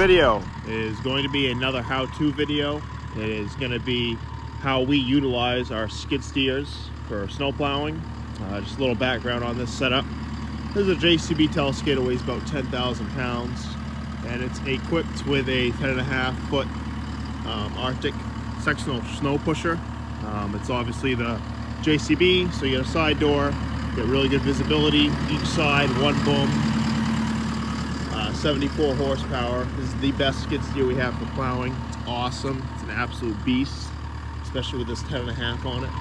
video is going to be another how-to video. It is going to be how we utilize our skid steers for snow plowing. Just a little background on this setup. This is a JCB teleskid. It weighs about 10,000 pounds, and it's equipped with a 10.5-foot Arctic sectional snow pusher. It's obviously the JCB, so you get a side door, get really good visibility each side, one boom, 74 horsepower. This is the best skid steer we have for plowing. It's awesome. It's an absolute beast, especially with this 10.5 on it.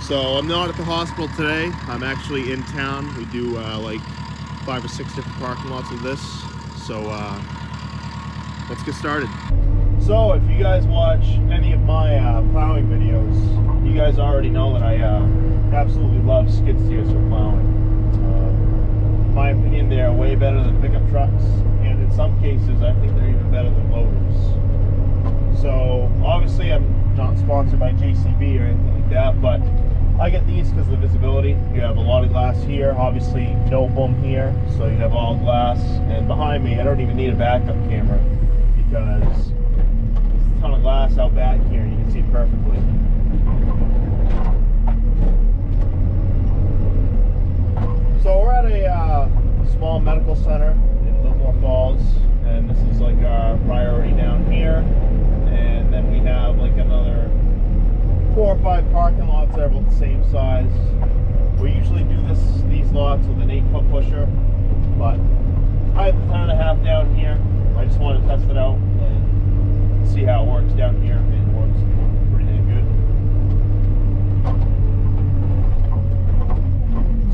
So I'm not at the hospital today. I'm actually in town. We do like 5 or 6 different parking lots of this. So let's get started. So if you guys watch any of my plowing videos, you guys already know that I absolutely love skid steers for plowing. In my opinion, they're way better than pickup trucks, and in some cases I think they're even better than loaders. So obviously I'm not sponsored by JCB or anything like that, but I get these because of the visibility. You have a lot of glass here, obviously no boom here, so you have all glass, and behind me I don't even need a backup camera because there's a ton of glass out back here and you can see it perfectly. So we're at a small medical center in Livermore Falls, and this is like our priority down here, and then we have like another 4 or 5 parking lots that are about the same size. We usually do these lots with an 8-foot pusher, but I have the 10.5 down here. I just want to test it out and see how it works down here, and it works pretty damn good.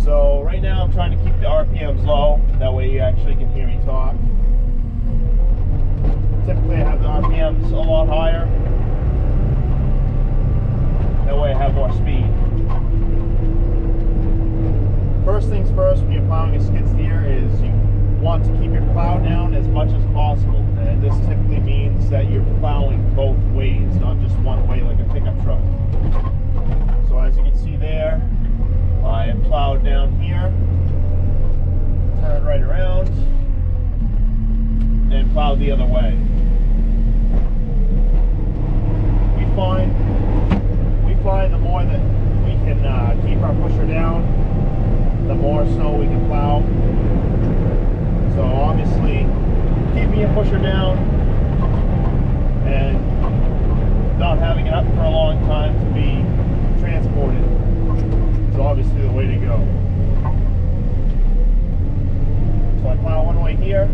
So right now I'm trying to keep the RPMs low, that way you actually can hear me talk. Typically I have the RPMs a lot higher, that way I have more speed. First things first, when you're plowing a skid steer, is you want to keep your plow down as much as possible, and this typically means that you're plowing both ways, not just one way like a pickup truck. So as you can see there, I am plowed down here, turn right around, and plow the other way. We find the more that we can keep our pusher down, the more snow we can plow. So obviously, keeping your pusher down and not having it up for a long time to be transported is obviously the way to go. So I plow one way here,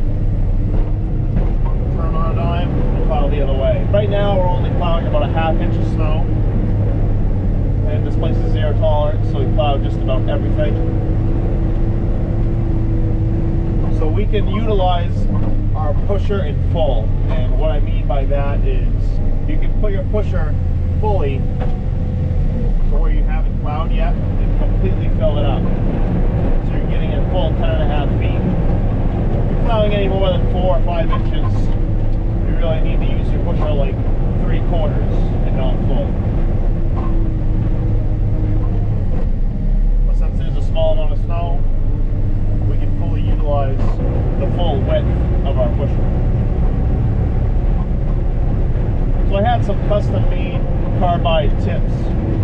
turn on a dime, and plow the other way. Right now we're only plowing about a ½ inch of snow, and this place is 0 tolerance, so we plow just about everything. So we can utilize our pusher in full, and what I mean by that is you can put your pusher fully to where you haven't plowed yet and completely fill it up. So you're getting a full 10.5 feet. If you're plowing any more than 4 or 5 inches, you really need to use your pusher like 3/4 and not full. But since there's a small amount of snow, we can fully utilize the full width of our pusher. So I had some custom-made carbide tips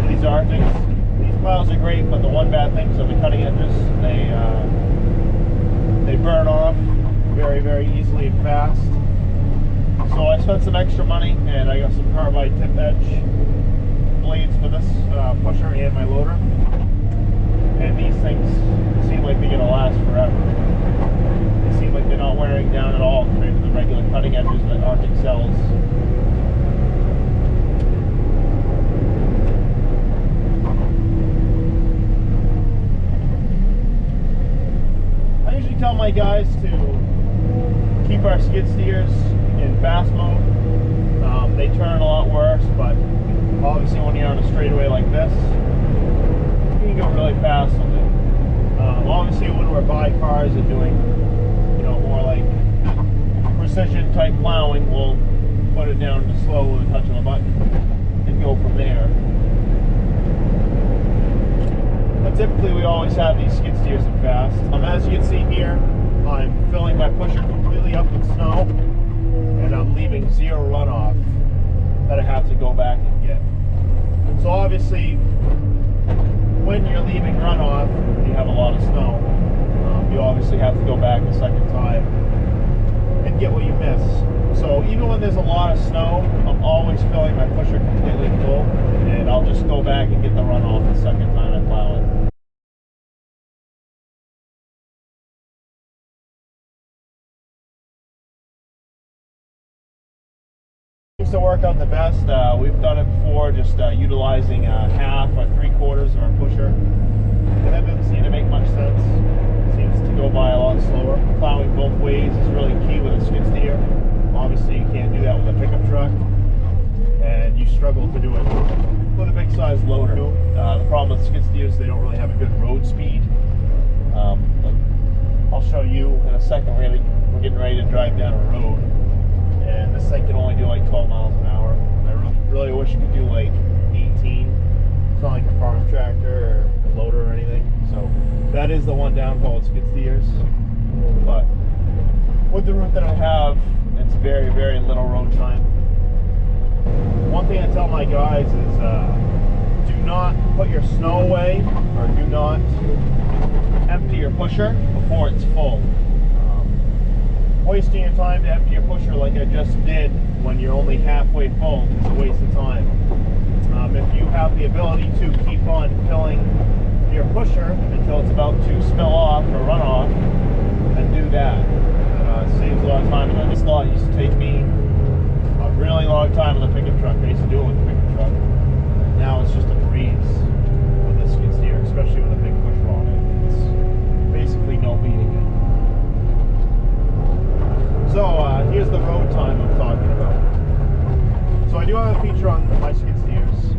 for these Arctics. These plows are great, but the one bad thing is the cutting edges. They burn off very, very easily and fast. So I spent some extra money, and I got some carbide tip edge blades for this pusher and my loader. And these things seem like they're going to last forever. They seem like they're not wearing down at all compared to the regular cutting edges that Arctic sells. I usually tell my guys to keep our skid steers in fast mode. They turn a lot worse, but obviously when you're on a straightaway like this, you can go really fast with it. Obviously when we're by cars and doing, more like precision type plowing, we'll put it down to slow with a touch of a button and go from there. But typically we always have these skid steers in fast. As you can see here, I'm filling my pusher completely up with snow. and I'm leaving zero runoff that I have to go back and get. So obviously, when you're leaving runoff, you have a lot of snow. You obviously have to go back a second time and get what you miss. So even when there's a lot of snow, I'm always filling my pusher completely full, and I'll just go back and get the runoff the second time I plow it. Seems to work out the best. We've done it before, just utilizing half or 3/4 of our pusher. And that doesn't seem to make much sense. It seems to go by a lot slower. Plowing both ways is really key with a skid steer. Obviously, you can't do that with a pickup truck, and you struggle to do it with a big size loader. The problem with skid steers, they don't really have a good road speed. But I'll show you in a second. We're getting ready to drive down a road, and this thing can only do like 12 miles an hour. I really wish it could do like 18. It's not like a farm tractor or a loader or anything. So that is the one downfall with skid steers. But with the route that I have, it's very, very little road time. One thing I tell my guys is do not put your snow away, or do not empty your pusher before it's full. Wasting your time to empty your pusher like I just did when you're only halfway full is a waste of time. If you have the ability to keep on filling your pusher until it's about to spill off or run off, then do that. It saves a lot of time. And this lot used to take me a really long time with a pickup truck. I used to do it with a pickup truck. Now it's just a breeze with a skid steer, especially with a big pusher on it. It's basically no beating it. So here's the road time I'm talking about. So I do have a feature on my skid steers.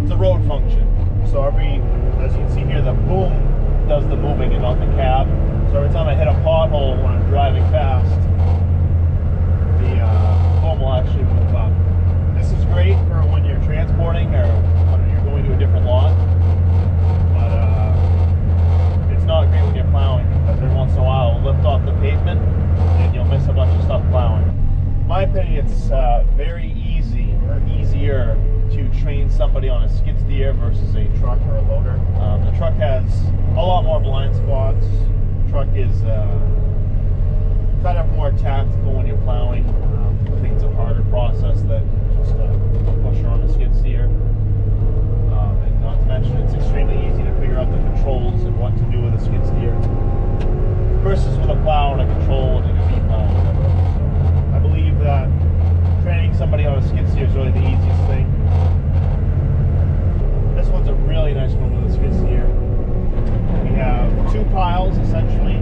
It's a road function. So as you can see here, the boom does the moving and not the cab. So every time I hit a pothole when I'm driving fast, the boom will actually move up. This is great for when you're transporting or when you're going to a different lot. But it's not great when you're plowing, because every once in a while it'll lift off the pavement and you'll miss a bunch of stuff plowing. In my opinion, it's very easy, or easier, to train somebody on a skid steer versus a truck or a loader. The truck has a lot more blind spots. The truck is kind of more tactical when you're plowing. I think it's a harder process than just a pusher on a skid steer. And not to mention, it's extremely easy to figure out the controls and what to do with a skid steer versus with a plow and a control and a V plow. I believe that training somebody on a skid steer is really the easiest thing. This one's a really nice one with a skid steer. We have 2 piles essentially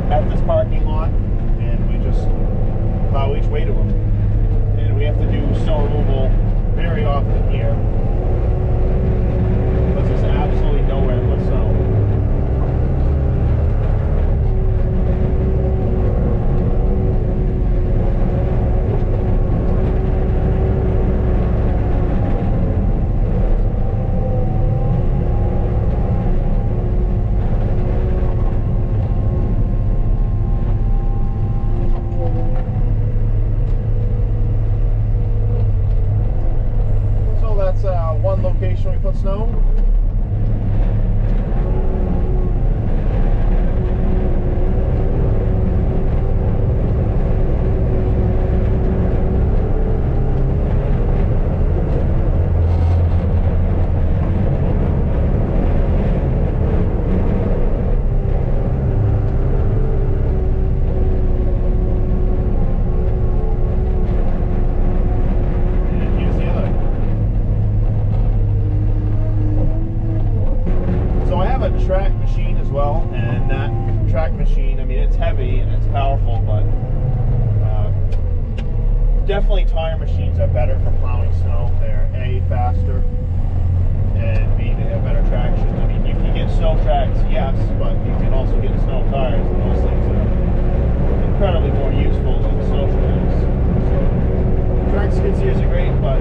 at this parking lot, and we just plow each way to them. And we have to do snow removal very often here, because there's absolutely nowhere to put snow. One location we put snow. Track machine as well, and that track machine, I mean, it's heavy and it's powerful, but definitely tire machines are better for plowing snow. They're A, faster, and B, they have better traction. I mean, you can get snow tracks, yes, but you can also get snow tires, and those things are incredibly more useful than snow tracks. So, track skid steers are great, but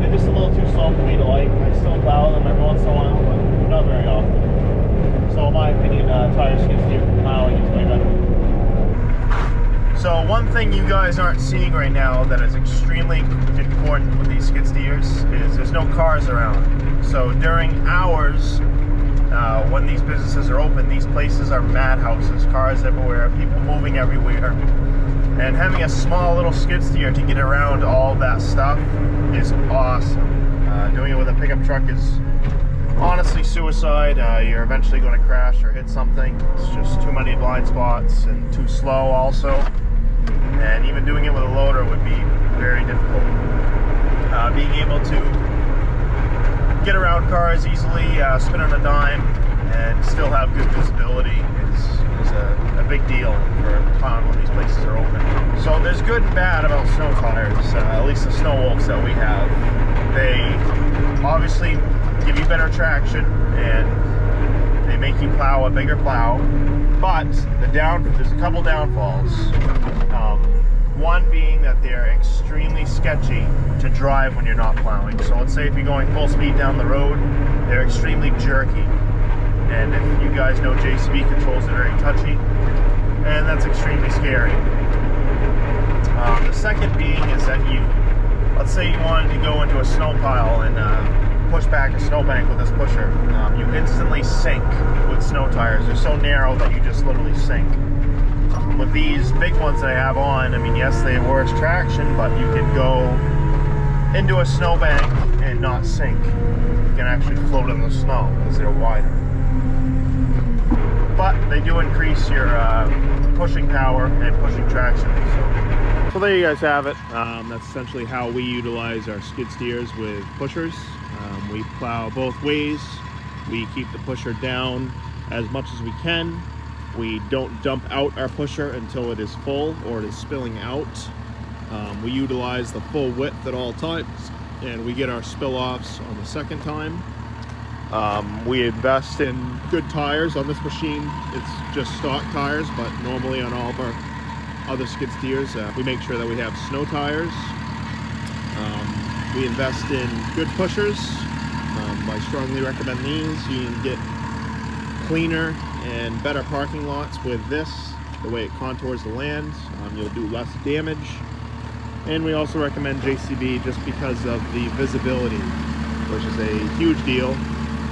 they're just a little too slow for me to like. I still plow them every once in a while, but not very often. So in my opinion, tire skid steer you guys aren't seeing right now that is extremely important with these skid steers is there's no cars around. So during hours, when these businesses are open, these places are madhouses, cars everywhere, people moving everywhere. And having a small little skid steer to get around all that stuff is awesome. Doing it with a pickup truck is honestly suicide. You're eventually going to crash or hit something. It's just too many blind spots and too slow also. And even doing it with a loader would be very difficult. Being able to get around cars easily, spin on a dime, and still have good visibility is a big deal for plowing when these places are open. So there's good and bad about snow tires, at least the snow wolves that we have. They obviously give you better traction and they make you plow a bigger plow, but there's a couple downfalls. One being that they're extremely sketchy to drive when you're not plowing. So let's say if you're going full speed down the road, they're extremely jerky. And if you guys know, JCB controls are very touchy, and that's extremely scary. The second being is that let's say you wanted to go into a snow pile and push back a snowbank with this pusher. You instantly sink with snow tires. They're so narrow that you just literally sink. With these big ones that I have on, I mean, yes, they have worse traction, but you can go into a snowbank and not sink. You can actually float in the snow because they're wider. But they do increase your pushing power and pushing traction. So there you guys have it. That's essentially how we utilize our skid steers with pushers. We plow both ways. We keep the pusher down as much as we can. We don't dump out our pusher until it is full or it is spilling out. We utilize the full width at all times, and we get our spill-offs on the second time. We invest in good tires on this machine. It's just stock tires, but normally on all of our other skid steers, we make sure that we have snow tires. We invest in good pushers. I strongly recommend these. You can get cleaner and better parking lots with this, the way it contours the land. You'll do less damage. And we also recommend JCB just because of the visibility, which is a huge deal.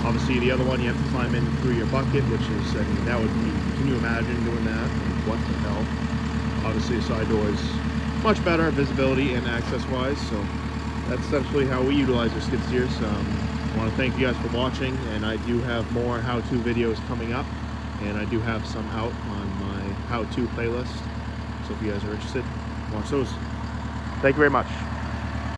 Obviously the other one you have to climb in through your bucket, which is, I mean, that would be, can you imagine doing that? What the hell? Obviously a side door is much better visibility and access wise, so that's essentially how we utilize our skid steers. I want to thank you guys for watching, and I do have more how-to videos coming up, and I do have some out on my how-to playlist, so if you guys are interested, watch those. Thank you very much.